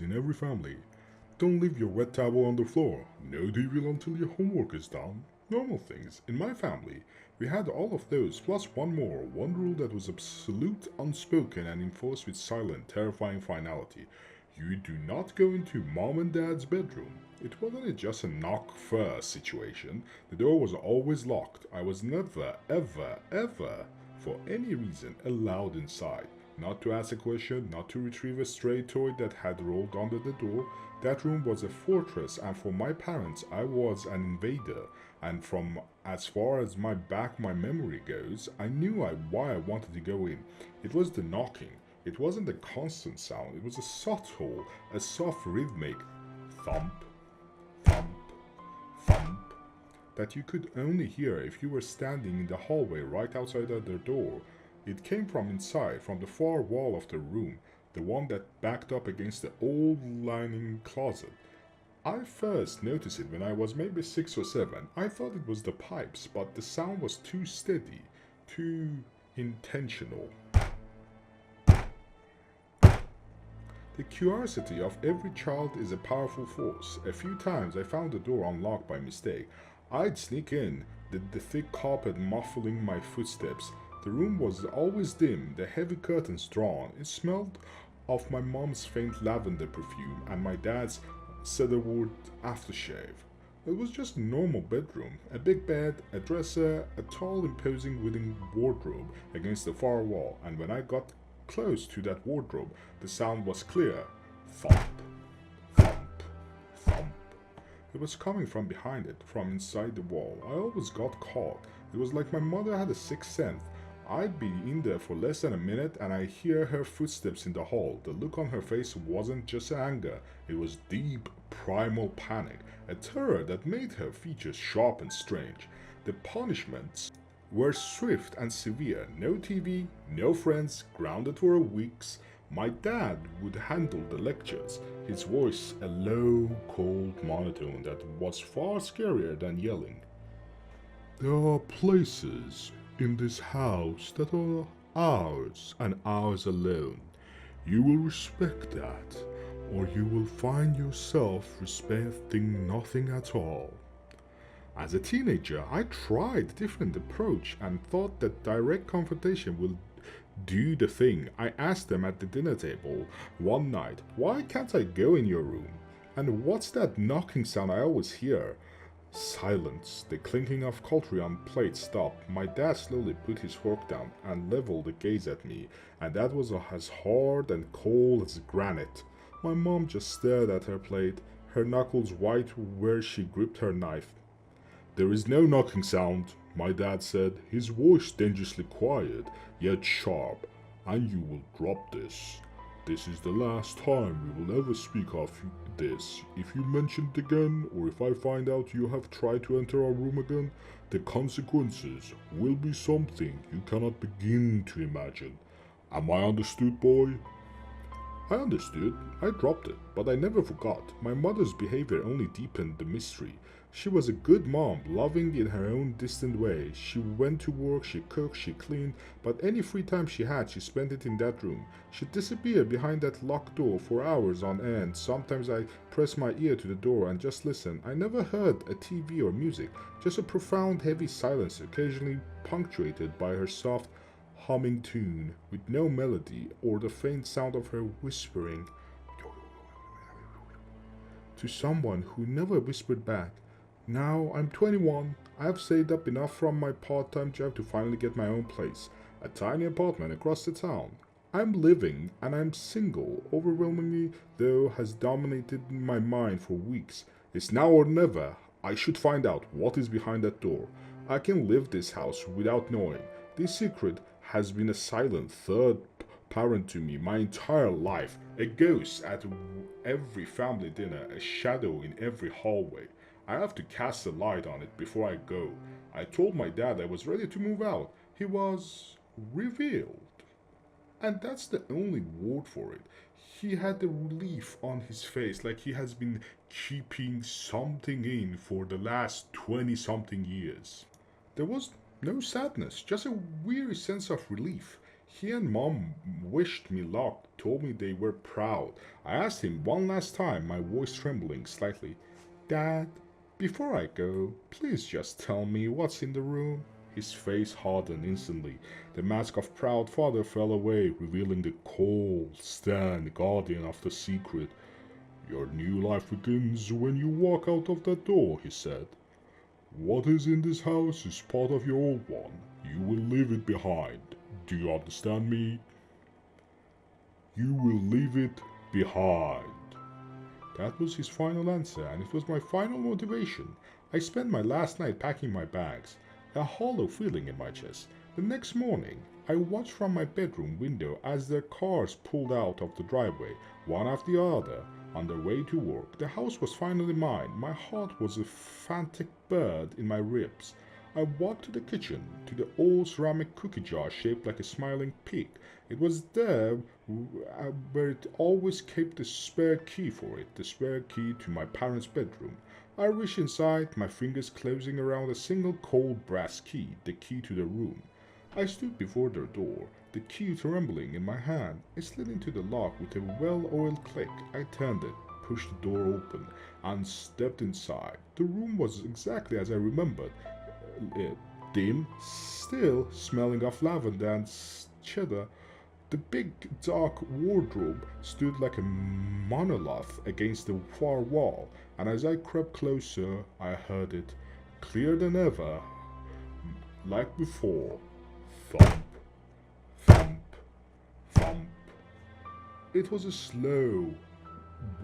in every family. Don't leave your wet towel on the floor. No TV until your homework is done. Normal things. In my family, we had all of those, plus one more. One rule that was absolute, unspoken, and enforced with silent, terrifying finality. You do not go into mom and dad's bedroom. It wasn't just a knock first situation. The door was always locked. I was never, ever, ever, for any reason, allowed inside. Not to ask a question, not to retrieve a stray toy that had rolled under the door. That room was a fortress, and for my parents, I was an invader. And from as far as my memory goes, I knew why I wanted to go in. It was the knocking. It wasn't a constant sound. It was a subtle, a soft rhythmic thump, thump, thump that you could only hear if you were standing in the hallway right outside of their door. It came from inside, from the far wall of the room, the one that backed up against the old linen closet. I first noticed it when I was maybe 6 or 7. I thought it was the pipes, but the sound was too steady, too intentional. The curiosity of every child is a powerful force. A few times I found the door unlocked by mistake. I'd sneak in, the thick carpet muffling my footsteps. The room was always dim, the heavy curtains drawn. It smelled of my mom's faint lavender perfume and my dad's cedarwood aftershave. It was just a normal bedroom. A big bed, a dresser, a tall imposing wooden wardrobe against the far wall, and when I got close to that wardrobe, the sound was clear. Thump, thump, thump. It was coming from behind it, from inside the wall. I always got caught. It was like my mother had a sixth sense. I'd be in there for less than a minute and I hear her footsteps in the hall. The look on her face wasn't just anger, it was deep, primal panic, a terror that made her features sharp and strange. The punishments were swift and severe. No TV, no friends, grounded for weeks. My dad would handle the lectures, his voice a low, cold monotone that was far scarier than yelling. There are places in this house that are ours and ours alone. You will respect that, or you will find yourself respecting nothing at all. As a teenager, I tried a different approach and thought that direct confrontation will do the thing. I asked them at the dinner table one night, why can't I go in your room? And what's that knocking sound I always hear? Silence. The clinking of cutlery on plates stopped. My dad slowly put his fork down and leveled a gaze at me, and that was as hard and cold as granite. My mom just stared at her plate, her knuckles white where she gripped her knife. There is no knocking sound, my dad said, his voice dangerously quiet, yet sharp, and you will drop this. This is the last time we will ever speak of this. If you mention it again, or if I find out you have tried to enter our room again, the consequences will be something you cannot begin to imagine. Am I understood, boy? I understood. I dropped it, but I never forgot. My mother's behavior only deepened the mystery. She was a good mom, loving in her own distant way. She went to work, she cooked, she cleaned, but any free time she had, she spent it in that room. She'd disappear behind that locked door for hours on end. Sometimes I pressed my ear to the door and just listened. I never heard a TV or music, just a profound, heavy silence, occasionally punctuated by her soft, humming tune, with no melody or the faint sound of her whispering to someone who never whispered back. Now I'm 21. I have saved up enough from my part-time job to finally get my own place, a tiny apartment across the town. I'm living and I'm single, overwhelmingly though has dominated my mind for weeks. It's now or never. I should find out what is behind that door. I can leave this house without knowing. This secret has been a silent third parent to me my entire life, a ghost at every family dinner, a shadow in every hallway. I have to cast a light on it before I go. I told my dad I was ready to move out. He was revealed. And that's the only word for it. He had the relief on his face like he has been keeping something in for the last 20-something years. There was no sadness, just a weary sense of relief. He and Mom wished me luck, told me they were proud. I asked him one last time, my voice trembling slightly, Dad, before I go, please just tell me what's in the room. His face hardened instantly. The mask of proud father fell away, revealing the cold, stern guardian of the secret. Your new life begins when you walk out of that door, he said. What is in this house is part of your old one. You will leave it behind. Do you understand me? You will leave it behind. That was his final answer, and it was my final motivation. I spent my last night packing my bags, a hollow feeling in my chest. The next morning, I watched from my bedroom window as their cars pulled out of the driveway, one after the other, on their way to work. The house was finally mine. My heart was a frantic bird in my ribs. I walked to the kitchen, to the old ceramic cookie jar shaped like a smiling pig. It was there where it always kept the spare key for it, the spare key to my parents' bedroom. I reached inside, my fingers closing around a single cold brass key, the key to the room. I stood before their door, the key trembling in my hand. I slid into the lock with a well-oiled click. I turned it, pushed the door open, and stepped inside. The room was exactly as I remembered. Dim, still smelling of lavender and cheddar. The big dark wardrobe stood like a monolith against the far wall, and as I crept closer, I heard it, clearer than ever, like before. Thump, thump, thump. It was a slow,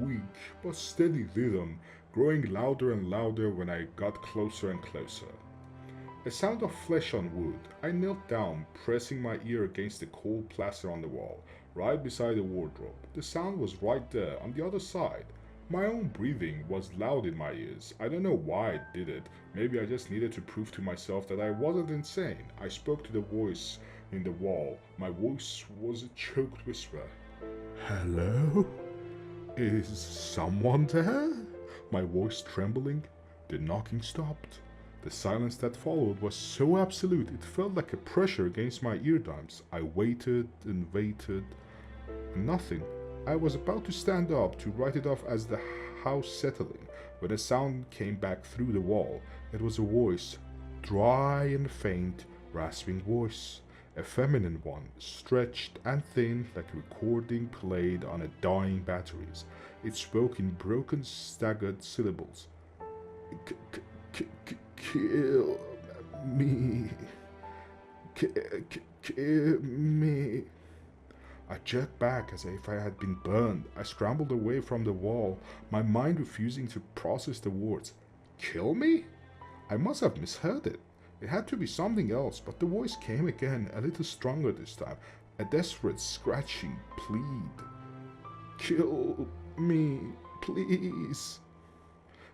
weak, but steady rhythm, growing louder and louder when I got closer and closer. A sound of flesh on wood. I knelt down, pressing my ear against the cold plaster on the wall, right beside the wardrobe. The sound was right there, on the other side. My own breathing was loud in my ears. I don't know why I did it. Maybe I just needed to prove to myself that I wasn't insane. I spoke to the voice in the wall. My voice was a choked whisper. Hello? Is someone there? My voice trembling. The knocking stopped. The silence that followed was so absolute it felt like a pressure against my eardrums. I waited and waited. Nothing. I was about to stand up to write it off as the house settling when a sound came back through the wall. It was a voice, dry and faint, rasping voice. A feminine one, stretched and thin like a recording played on a dying batteries. It spoke in broken, staggered syllables. Kill me. Kill me. I jerked back as if I had been burned. I scrambled away from the wall, my mind refusing to process the words. Kill me? I must have misheard it. It had to be something else, but the voice came again, a little stronger this time, a desperate, scratching plead. Kill me, please.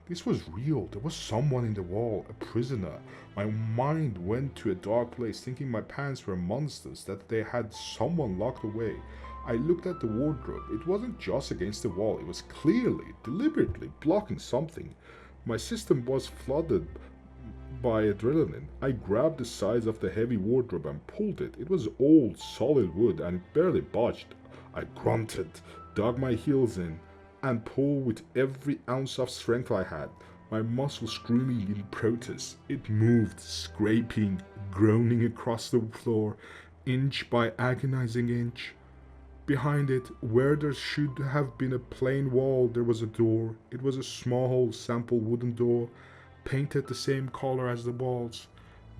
This was real. There was someone in the wall, a prisoner. My mind went to a dark place, thinking my parents were monsters, that they had someone locked away. I looked at the wardrobe. It wasn't just against the wall. It was clearly, deliberately blocking something. My system was flooded by adrenaline. I grabbed the sides of the heavy wardrobe and pulled it. It was old, solid wood, and it barely budged. I grunted, dug my heels in, and pulled with every ounce of strength I had, my muscles screaming in protest. It moved, scraping, groaning across the floor, inch by agonizing inch. Behind it, where there should have been a plain wall, there was a door. It was a small, sample wooden door, painted the same color as the walls,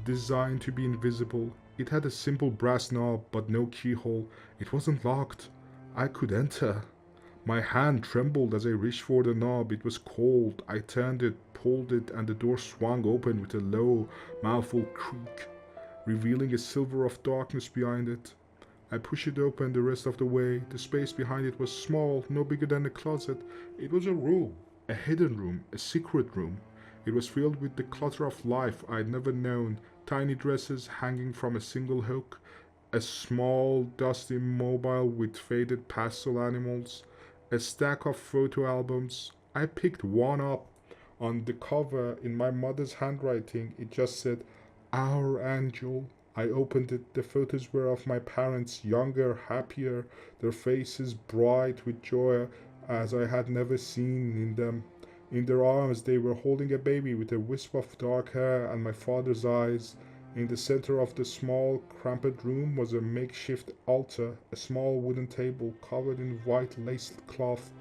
designed to be invisible. It had a simple brass knob, but no keyhole. It wasn't locked. I could enter. My hand trembled as I reached for the knob. It was cold. I turned it, pulled it, and the door swung open with a low, muffled creak, revealing a silver of darkness behind it. I pushed it open the rest of the way. The space behind it was small, no bigger than a closet. It was a room, a hidden room, a secret room. It was filled with the clutter of life I had never known, tiny dresses hanging from a single hook, a small, dusty mobile with faded pastel animals, a stack of photo albums. I picked one up. On the cover, in my mother's handwriting, it just said, Our angel, I opened it. The photos were of my parents, younger, happier, their faces bright with joy as I had never seen in them. In their arms, they were holding a baby with a wisp of dark hair and my father's eyes. In the center of the small, cramped room was a makeshift altar, a small wooden table covered in white laced cloth,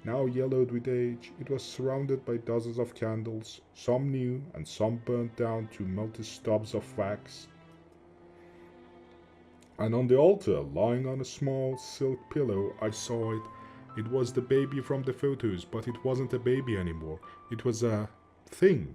now yellowed with age. It was surrounded by dozens of candles, some new and some burnt down to melted stubs of wax. And on the altar, lying on a small silk pillow, I saw it. It was the baby from the photos, but it wasn't a baby anymore. It was a thing.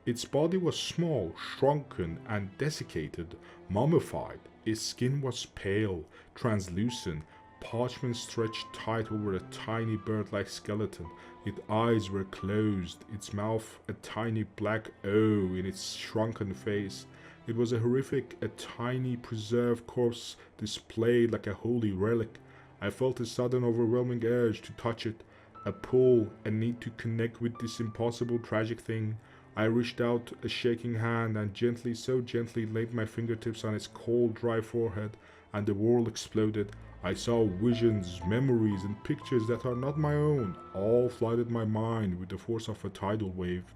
Its body was small, shrunken, and desiccated, mummified. Its skin was pale, translucent, parchment stretched tight over a tiny bird-like skeleton. Its eyes were closed, its mouth a tiny black O in its shrunken face. It was a horrific, a tiny preserved corpse displayed like a holy relic. I felt a sudden overwhelming urge to touch it, a pull, a need to connect with this impossible tragic thing. I reached out a shaking hand and gently, so gently, laid my fingertips on its cold, dry forehead, and the world exploded. I saw visions, memories, and pictures that are not my own, all flooded my mind with the force of a tidal wave.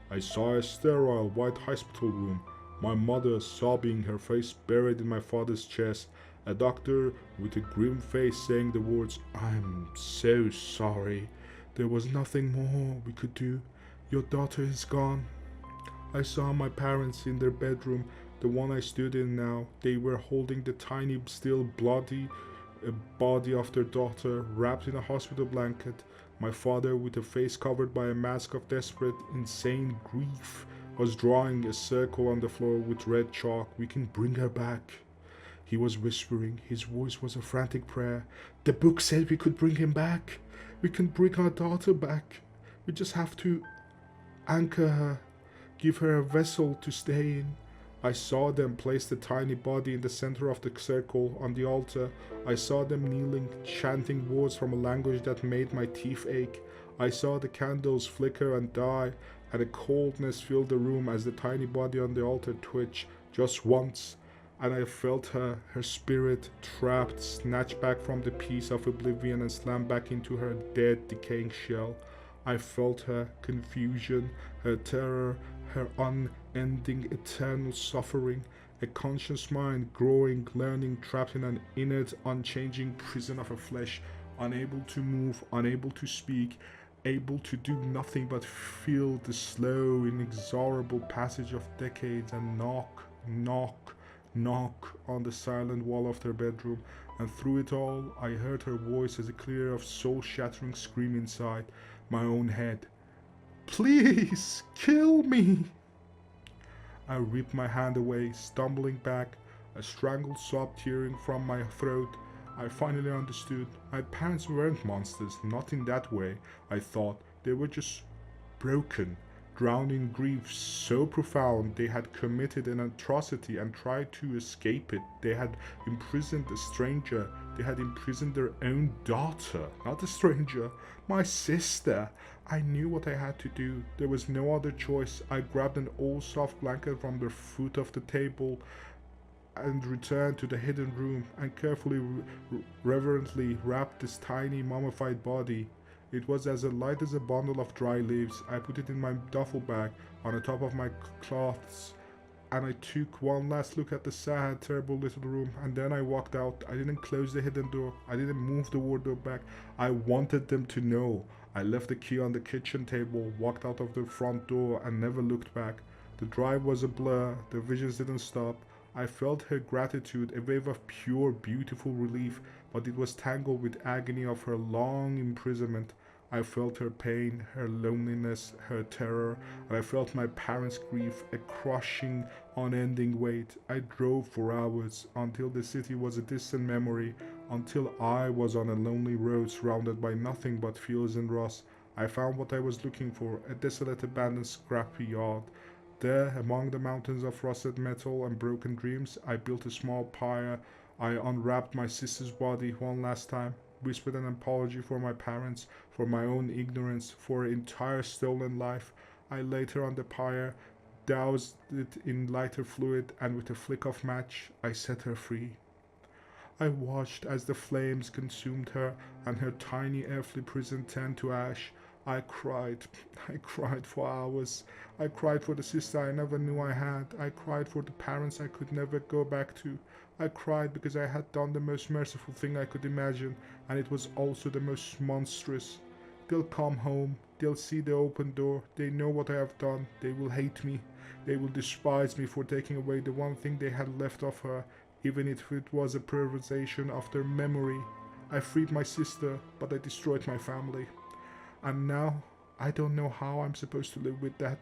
I saw a sterile, white hospital room, my mother sobbing, her face buried in my father's chest, a doctor with a grim face saying the words, "I'm so sorry. There was nothing more we could do. Your daughter is gone." I saw my parents in their bedroom, the one I stood in now. They were holding the tiny, still bloody body of their daughter, wrapped in a hospital blanket. My father, with a face covered by a mask of desperate, insane grief, was drawing a circle on the floor with red chalk. "We can bring her back," he was whispering. His voice was a frantic prayer. "The book said we could bring him back. We can bring our daughter back. We just have to anchor her, give her a vessel to stay in." I saw them place the tiny body in the center of the circle on the altar. I saw them kneeling, chanting words from a language that made my teeth ache. I saw the candles flicker and die, and a coldness filled the room as the tiny body on the altar twitched just once. And I felt her spirit, trapped, snatched back from the peace of oblivion and slammed back into her dead, decaying shell. I felt her confusion, her terror, her unending, eternal suffering, a conscious mind growing, learning, trapped in an inert, unchanging prison of her flesh, unable to move, unable to speak, able to do nothing but feel the slow, inexorable passage of decades and knock, knock, knock on the silent wall of their bedroom. And through it all, I heard her voice as a clear of soul-shattering scream inside my own head. "Please, kill me!" I ripped my hand away, stumbling back, a strangled sob tearing from my throat. I finally understood. My parents weren't monsters, not in that way, I thought. They were just broken, drowned in grief so profound they had committed an atrocity and tried to escape it. They had imprisoned a stranger. They had imprisoned their own daughter, not a stranger, my sister. I knew what I had to do. There was no other choice. I grabbed an old soft blanket from the foot of the table and returned to the hidden room and carefully, reverently wrapped this tiny mummified body. It was as light as a bundle of dry leaves. I put it in my duffel bag on the top of my clothes, and I took one last look at the sad, terrible little room, and then I walked out. I didn't close the hidden door. I didn't move the wardrobe back. I wanted them to know. I left the key on the kitchen table, walked out of the front door, and never looked back. The drive was a blur. The visions didn't stop. I felt her gratitude, a wave of pure, beautiful relief, but it was tangled with agony of her long imprisonment. I felt her pain, her loneliness, her terror, and I felt my parents' grief, a crushing, unending weight. I drove for hours, until the city was a distant memory, until I was on a lonely road surrounded by nothing but fields and rust. I found what I was looking for, a desolate, abandoned, scrappy yard. There, among the mountains of rusted metal and broken dreams, I built a small pyre. I unwrapped my sister's body one last time, whispered an apology for my parents, for my own ignorance, for her entire stolen life. I laid her on the pyre, doused it in lighter fluid, and with a flick of match, I set her free. I watched as the flames consumed her and her tiny earthly prison turned to ash. I cried. I cried for hours. I cried for the sister I never knew I had. I cried for the parents I could never go back to. I cried because I had done the most merciful thing I could imagine, and it was also the most monstrous. They'll come home. They'll see the open door. They know what I have done. They will hate me. They will despise me for taking away the one thing they had left of her, even if it was a preservation of their memory. I freed my sister, but I destroyed my family. And now, I don't know how I'm supposed to live with that.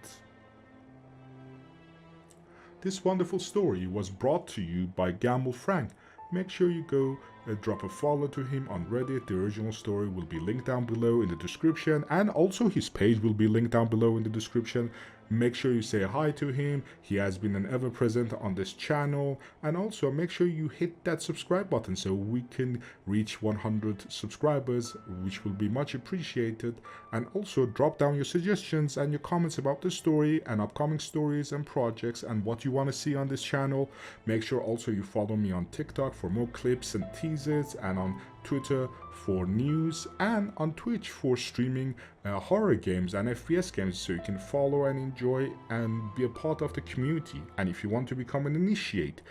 This wonderful story was brought to you by Gamble Frank. Make sure you go drop a follow to him on Reddit. The original story will be linked down below in the description, and also his page will be linked down below in the description. Make sure you say hi to him. He has been an ever present on this channel, and also make sure you hit that subscribe button so we can reach 100 subscribers, which will be much appreciated. And also drop down your suggestions and your comments about the story and upcoming stories and projects and what you want to see on this channel. Make sure also you follow me on TikTok for more clips and teasers, and on Twitter for news, and on Twitch for streaming horror games and FPS games, so you can follow and enjoy and be a part of the community. And if you want to become an initiate,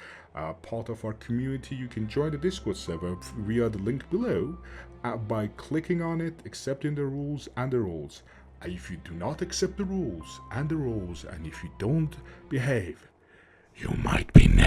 part of our community, you can join the Discord server via the link below by clicking on it, accepting the rules and the roles. If you do not accept the rules, and if you don't behave, you might be next.